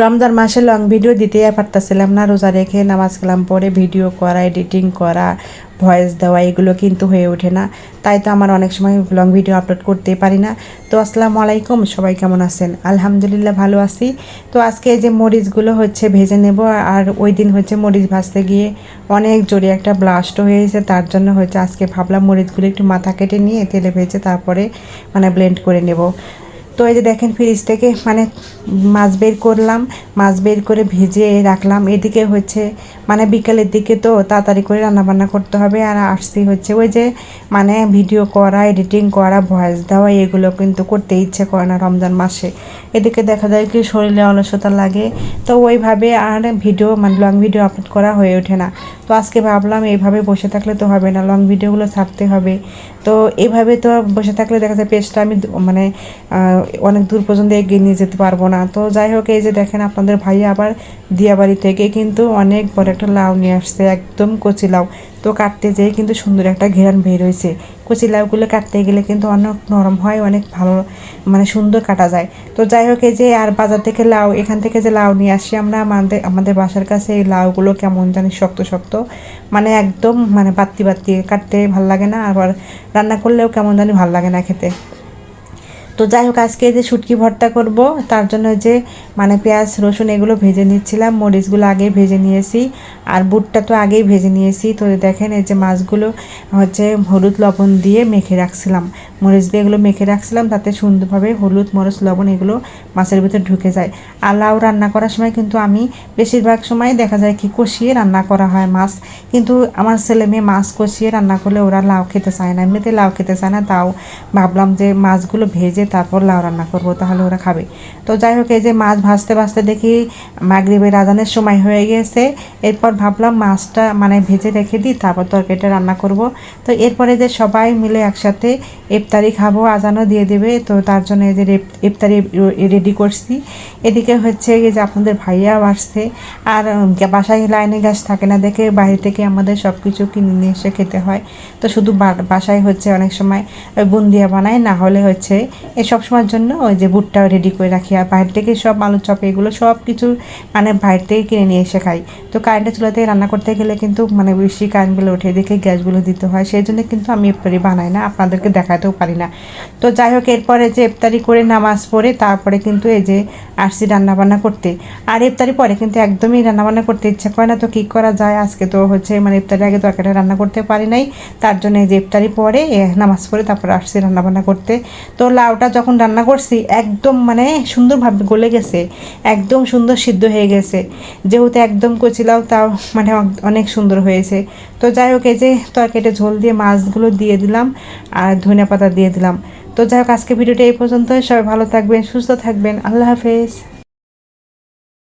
রমজান মাসে long video দিতে পারতেছিলাম না, রোজা রেখে নামাজ কালাম পরে ভিডিও করা, এডিটিং করা, ভয়েস দেওয়া এগুলো কিন্তু হয়ে ওঠে না। তাই তো আমার অনেক সময় লং ভিডিও আপলোড করতেই পারি না। তো আসসালামু আলাইকুম, সবাই কেমন আছেন? আলহামদুলিল্লাহ ভালো আছি। তো আজকে এই যে মরিচগুলো ভেজে নেব, আর ওই দিন মরিচ ভাজতে গিয়ে অনেক জোরে একটা ব্লাস্ট হয়েছে, তার জন্য আজকে ভাবলাম মরিচগুলো একটু মাথা কেটে নিয়ে তেলে ভেজে তারপরে ব্লেন্ড করে নেব। তো এই যে দেখেন, ফ্রিজ থেকে মাছ বের করলাম, মাছ বের করে ভেজে রাখলাম। এদিকে বিকালের দিকে তো তাড়াতাড়ি করে রান্নাবান্না করতে হবে, আর আসছি ওই যে ভিডিও করা, এডিটিং করা, ভয়েস দেওয়া এগুলো কিন্তু করতে ইচ্ছে করে না রমজান মাসে। এদিকে দেখা যায় কি শরীরে অলসতা লাগে, তো ওইভাবে আর ভিডিও লং ভিডিও আপলোড করা হয়ে ওঠে না। তো আজকে ভাবলাম এইভাবে বসে থাকলে তো হবে না, লং ভিডিওগুলো ছাড়তে হবে। তো এইভাবে তো বসে থাকলে দেখা যায় পেজটা আমি অনেক দূর পর্যন্ত এগিয়ে নিয়ে যেতে পারবো না। তো যাই হোক, এই যে দেখেন আপনাদের ভাইয়া আবার দিয়াবাড়ি থেকে কিন্তু অনেক বড় একটা লাউ নিয়ে আসছে, একদম কচি লাউ। তো কাটতে যেয়ে কিন্তু সুন্দর একটা ঘেরান বের হয়েছে। কচি লাউগুলো কাটতে গেলে কিন্তু অনেক নরম হয়, অনেক ভালো সুন্দর কাটা যায়। তো যাই হোক, এই যে আর বাজার থেকে লাউ, এখান থেকে যে লাউ নিয়ে আসি আমরা, আমাদের বাসার কাছে এই লাউগুলো কেমন জানি শক্ত শক্ত, একদম বাত্তি বাত্তি, কাটতে ভাল লাগে না, আবার রান্না করলেও কেমন জানি ভাল লাগে না খেতে। তো যাই হোক, আজকে যে শুটকি ভর্তা করব, তার জন্য যে পেঁয়াজ রসুন এগুলো ভেজে নিচ্ছিলাম, মরিচগুলো আগেই ভেজে নিয়েছি, আর বুটটা তো আগেই ভেজে নিয়েছি। তো দেখেন, এই যে মাছগুলো হলুদ লবণ দিয়ে মেখে রাখছিলাম, মরিচ দিয়ে এগুলো মেখে রাখছিলাম, তাতে সুন্দরভাবে হলুদ মরিচ লবণ এগুলো মাছের ভিতরে ঢুকে যায়। আর লাউ রান্না করার সময় কিন্তু আমি বেশিরভাগ সময় দেখা যায় কি কষিয়ে রান্না করা হয় মাছ, কিন্তু আমার ছেলে মেয়ে মাছ কষিয়ে রান্না করলে ওরা লাউ খেতে চায় না, এমনিতে লাউ খেতে চায় না। তাও ভাবলাম যে মাছগুলো ভেজে তারপর লাউ রান্না করব, তাহলে ওরা খাবে। তো যাই হোক, এই যে মাছ ভাজতে ভাজতে দেখি মাগরিবের আজানের সময় হয়ে গেছে। এরপর ভাবলাম মাছটা ভেজে রেখে দিই, তারপর তরকারিটা রান্না করব। তো এরপরে যে সবাই মিলে একসাথে ইফতারি খাবো, আজানও দিয়ে দেবে, তো তার জন্য এই যে ইফতারি রেডি করছি। এদিকে এই যে আপনাদের ভাইয়াও আসছে, আর বাসায় লাইনে গ্যাস থাকে না দেখে বাইরে থেকে আমাদের সব কিছু কিনে নিয়ে এসে খেতে হয়। তো শুধু বাসায় অনেক সময় বুন্দিয়া বানায়, না হলে এই সব সময়ের জন্য ওই যে বুটটাও রেডি করে রাখি। আর বাইরে থেকে সব আলু চপ এগুলো সব কিছু বাইরে থেকে কিনে নিয়ে এসে খাই। তো কারেন্টের চুলাতে রান্না করতে গেলে কিন্তু বেশি কারেন্টগুলো উঠে দেখে গ্যাসগুলো দিতে হয়, সেই জন্য কিন্তু আমি ইফতারি বানাই না, আপনাদেরকে দেখাতেও পারি না। তো যাই হোক, এরপরে যে ইফতারি করে নামাজ পড়ে তারপরে কিন্তু এই যে আসছি রান্নাবান্না করতে। আর ইফতারি পরে কিন্তু একদমই রান্নাবান্না করতে ইচ্ছা করে না। তো কী করা যায়, আজকে তো ইফতারি আগে তরকারিটা রান্না করতে পারি নাই, তার জন্য এই যে ইফতারি পরে নামাজ পড়ে তারপরে আসছি রান্নাবান্না করতে। তো লাউটা যখন রান্না করছি একদম সুন্দরভাবে গলে গেছে, একদম সুন্দর সিদ্ধ হয়ে গেছে, যেহেতু একদম কচি লাউ, তাও অনেক সুন্দর হয়েছে। তো যাই হোক, এই যে তরকারিটা ঝোল দিয়ে মাছগুলো দিয়ে দিলাম, আর ধনিয়া পাতা দিয়ে দিলাম। তো যাই হোক, আজকে ভিডিওটা এই পর্যন্ত। সবাই ভালো থাকবেন, সুস্থ থাকবেন, আল্লাহ হাফেজ।